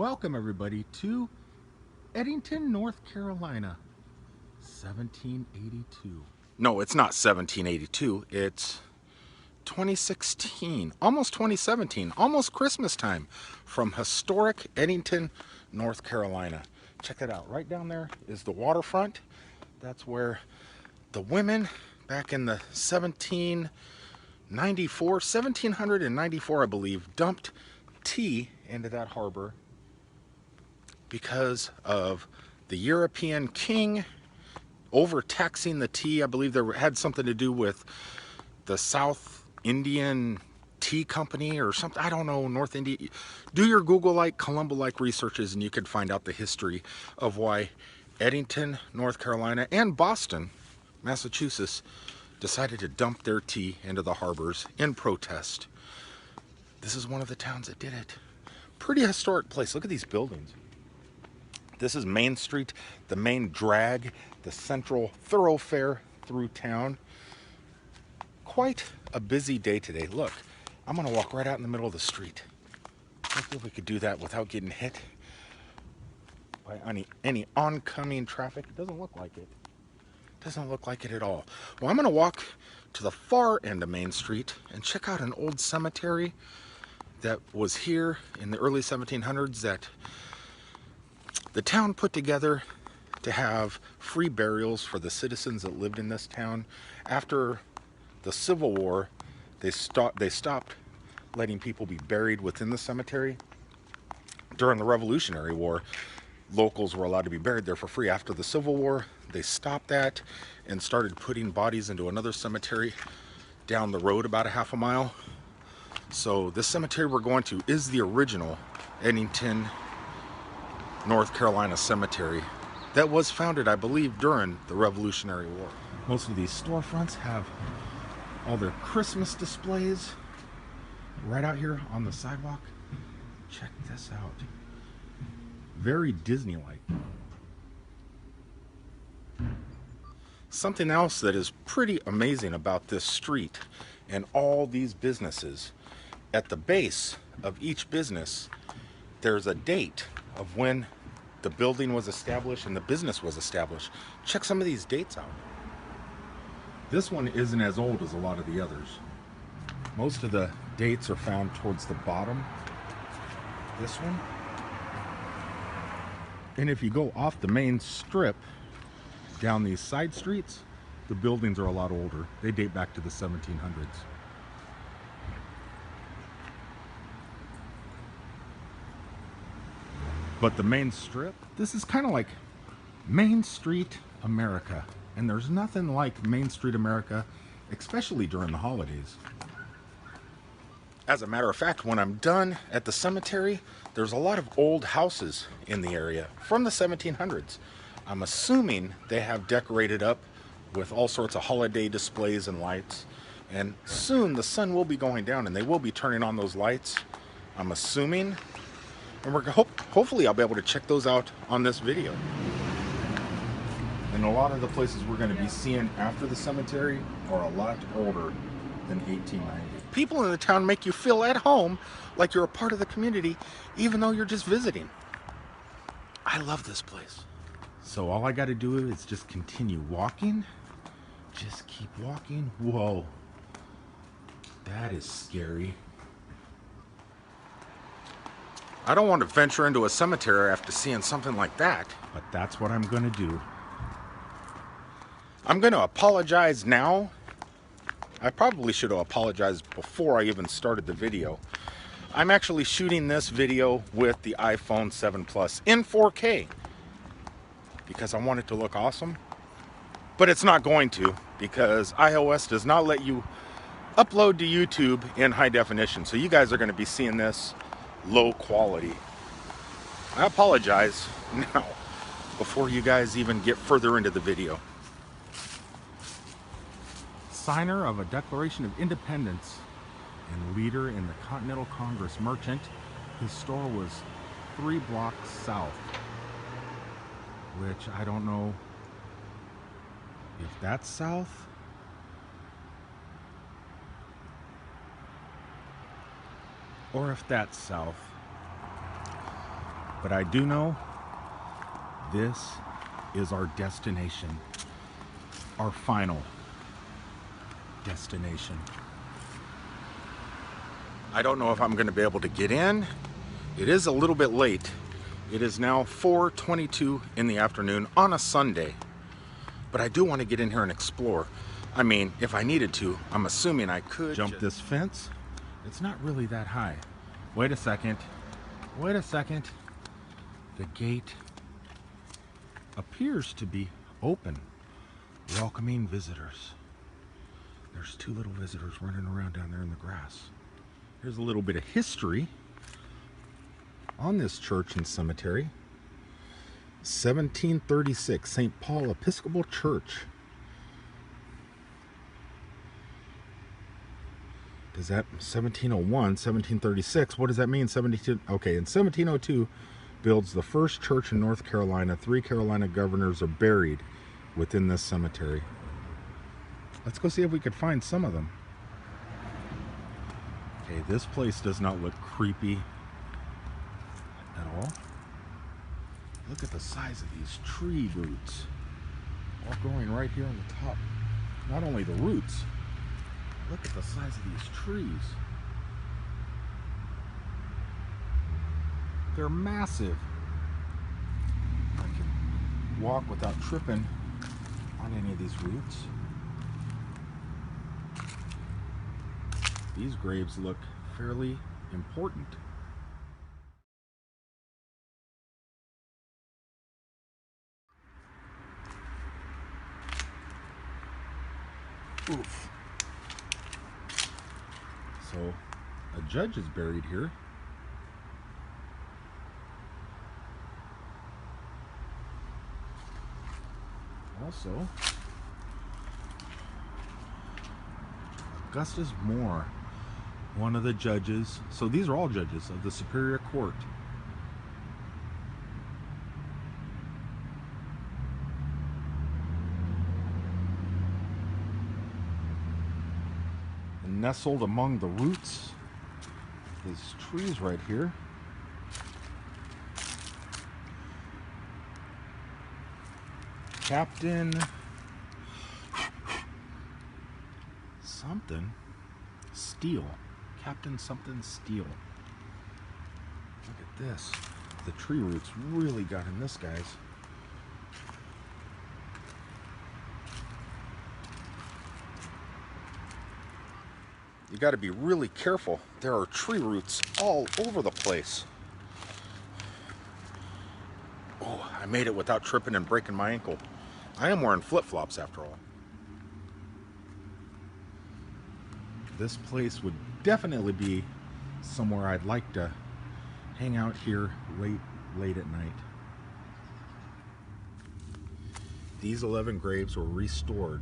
Welcome everybody to Eddington, North Carolina, 1782. No, it's not 1782. It's 2016, almost 2017, almost Christmas time, from historic Eddington, North Carolina. Check it out. Right down there is the waterfront. That's where the women back in the 1794, I believe, dumped tea into that harbor because of the European king overtaxing the tea. I believe there had something to do with the South Indian Tea Company or something. I don't know, North India. Do your Google-like, Columbo-like researches and you can find out the history of why Eddington, North Carolina, and Boston, Massachusetts, decided to dump their tea into the harbors in protest. This is one of the towns that did it. Pretty historic place. Look at these buildings. This is Main Street, the main drag, the central thoroughfare through town. Quite a busy day today. Look, I'm gonna walk right out in the middle of the street. Let's see if we could do that without getting hit by any oncoming traffic. It doesn't look like it. Doesn't look like it at all. Well, I'm gonna walk to the far end of Main Street and check out an old cemetery that was here in the early 1700s that the town put together to have free burials for the citizens that lived in this town. After the Civil War, they stopped letting people be buried within the cemetery. During the Revolutionary War, locals were allowed to be buried there for free. After the Civil War, they stopped that and started putting bodies into another cemetery down the road about a half a mile. So this cemetery we're going to is the original Eddington, North Carolina cemetery that was founded, I believe, during the Revolutionary War. Most of these storefronts have all their Christmas displays right out here on the sidewalk. Check this out. Very Disney-like. Something else that is pretty amazing about this street and all these businesses, at the base of each business, there's a date of when the building was established and the business was established. Check some of these dates out. This one isn't as old as a lot of the others. Most of the dates are found towards the bottom. This one. And if you go off the main strip down these side streets, the buildings are a lot older. They date back to the 1700s. But the main strip, this is kind of like Main Street America. And there's nothing like Main Street America, especially during the holidays. As a matter of fact, when I'm done at the cemetery, there's a lot of old houses in the area from the 1700s. I'm assuming they have decorated up with all sorts of holiday displays and lights. And soon the sun will be going down and they will be turning on those lights, I'm assuming. And hopefully I'll be able to check those out on this video. And a lot of the places we're going to be seeing after the cemetery are a lot older than 1890. People in the town make you feel at home, like you're a part of the community, even though you're just visiting. I love this place. So all I got to do is just continue walking. Just keep walking. Whoa. That is scary. I don't want to venture into a cemetery after seeing something like that, but that's what I'm going to do. I'm going to apologize now. I probably should have apologized before I even started the video. I'm actually shooting this video with the iPhone 7 Plus in 4K because I want it to look awesome. But it's not going to because iOS does not let you upload to YouTube in high definition. So you guys are going to be seeing this low quality. I apologize now before you guys even get further into the video. Signer of a Declaration of Independence and leader in the Continental Congress merchant. His store was 3 blocks south, which I don't know if that's south. Or if that's south. But I do know this is our destination, our final destination. I don't know if I'm going to be able to get in. It is a little bit late. It is now 4:22 in the afternoon on a Sunday. But I do want to get in here and explore. I mean, if I needed to, I'm assuming I could jump this fence. It's not really that high. Wait a second. Wait a second. The gate appears to be open, welcoming visitors. There's two little visitors running around down there in the grass. Here's a little bit of history on this church and cemetery. 1736, St. Paul Episcopal Church. Does that 1701, 1736? What does that mean? 17. Okay, in 1702, builds the first church in North Carolina. 3 Carolina governors are buried within this cemetery. Let's go see if we could find some of them. Okay, this place does not look creepy at all. Look at the size of these tree roots, all growing right here on the top. Not only the roots, look at the size of these trees. They're massive. I can walk without tripping on any of these roots. These graves look fairly important. Oof. So, a judge is buried here. Also, Augustus Moore, one of the judges. So these are all judges of the Superior Court. And nestled among the roots of these trees right here, Captain something Steele. Captain something Steele. Look at this. The tree roots really got in this, guys. You got to be really careful. There are tree roots all over the place. Oh, I made it without tripping and breaking my ankle. I am wearing flip-flops after all. This place would definitely be somewhere I'd like to hang out here late at night. These 11 graves were restored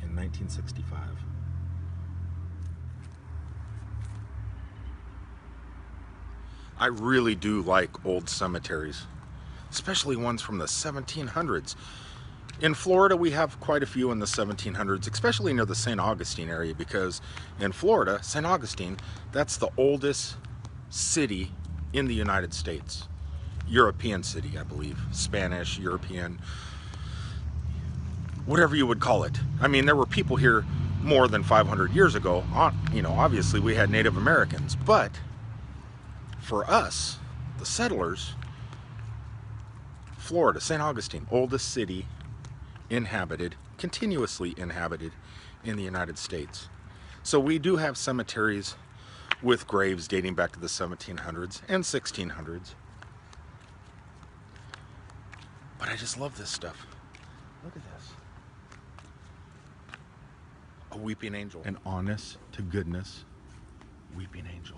in 1965. I really do like old cemeteries, especially ones from the 1700s. In Florida, we have quite a few in the 1700s, especially near the St. Augustine area, because in Florida, St. Augustine, that's the oldest city in the United States. European city, I believe. Spanish, European, whatever you would call it. I mean, there were people here more than 500 years ago. You know, obviously we had Native Americans, but for us, the settlers, Florida, St. Augustine, oldest city inhabited, continuously inhabited in the United States. So we do have cemeteries with graves dating back to the 1700s and 1600s. But I just love this stuff. Look at this. A weeping angel. An honest to goodness weeping angel.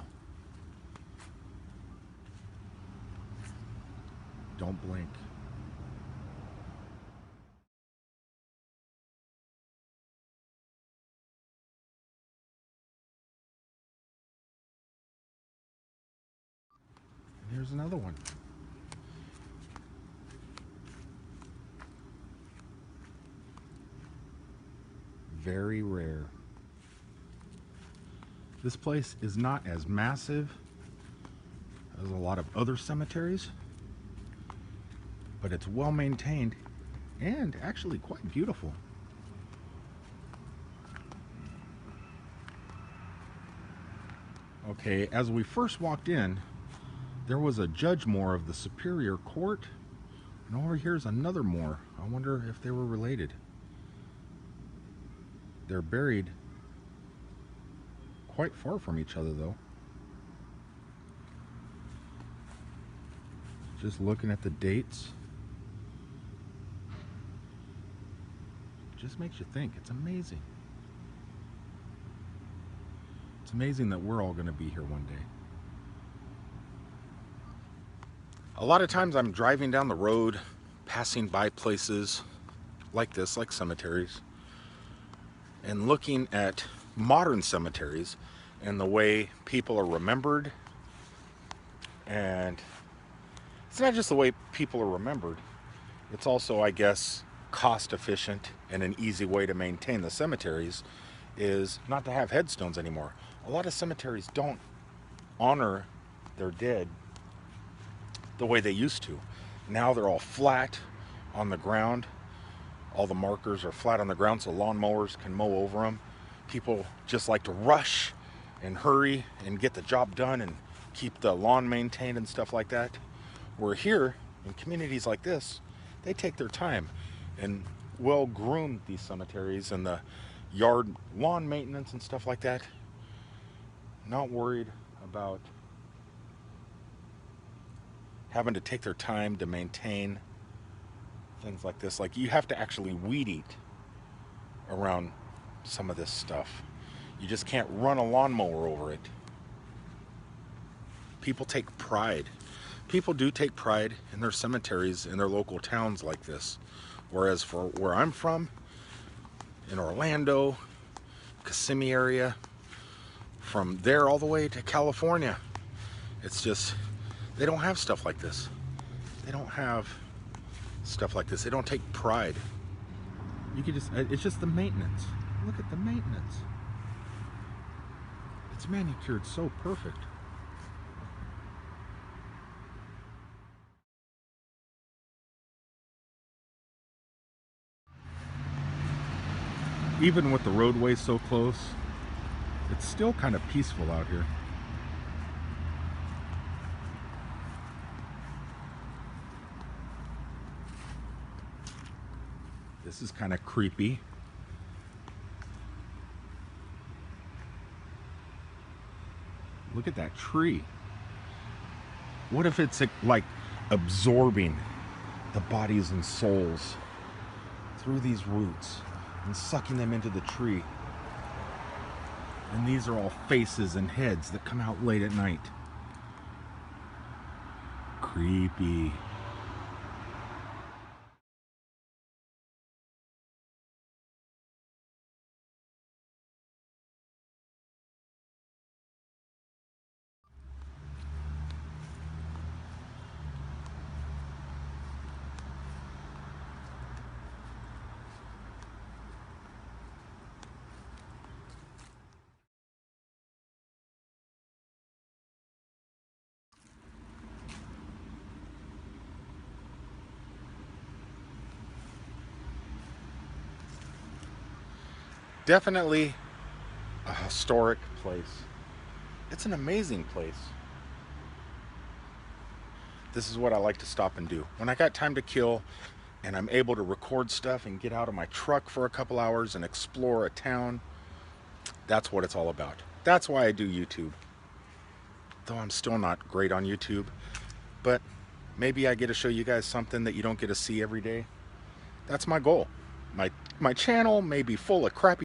Don't blink. And here's another one. Very rare. This place is not as massive There's a lot of other cemeteries, but it's well maintained and actually quite beautiful. Okay, as we first walked in, there was a Judge Moore of the Superior Court, and over here's another Moore. I wonder if they were related. They're buried quite far from each other, though. Just looking at the dates, just makes you think. It's amazing. It's amazing that we're all going to be here one day. A lot of times I'm driving down the road, passing by places like this, like cemeteries, and looking at modern cemeteries and the way people are remembered. And it's not just the way people are remembered, it's also, I guess, cost efficient and an easy way to maintain the cemeteries is not to have headstones anymore. A lot of cemeteries don't honor their dead the way they used to. Now they're all flat on the ground. All the markers are flat on the ground so lawnmowers can mow over them. People just like to rush and hurry and get the job done and keep the lawn maintained and stuff like that. Where here, in communities like this, they take their time and well groom these cemeteries and the yard lawn maintenance and stuff like that. Not worried about having to take their time to maintain things like this. Like, you have to actually weed eat around some of this stuff. You just can't run a lawnmower over it. People take pride. People do take pride in their cemeteries in their local towns like this. Whereas for where I'm from, in Orlando, Kissimmee area, from there all the way to California, it's just, they don't have stuff like this. They don't have stuff like this. They don't take pride. You could just, it's just the maintenance. Look at the maintenance. It's manicured so perfect. Even with the roadway so close, it's still kind of peaceful out here. This is kind of creepy. Look at that tree. What if it's like absorbing the bodies and souls through these roots and sucking them into the tree? And these are all faces and heads that come out late at night. Creepy. Definitely a historic place. It's an amazing place. This is what I like to stop and do. When I got time to kill and I'm able to record stuff and get out of my truck for a couple hours and explore a town, that's what it's all about. That's why I do YouTube. Though I'm still not great on YouTube, but maybe I get to show you guys something that you don't get to see every day. That's my goal. My channel may be full of crappy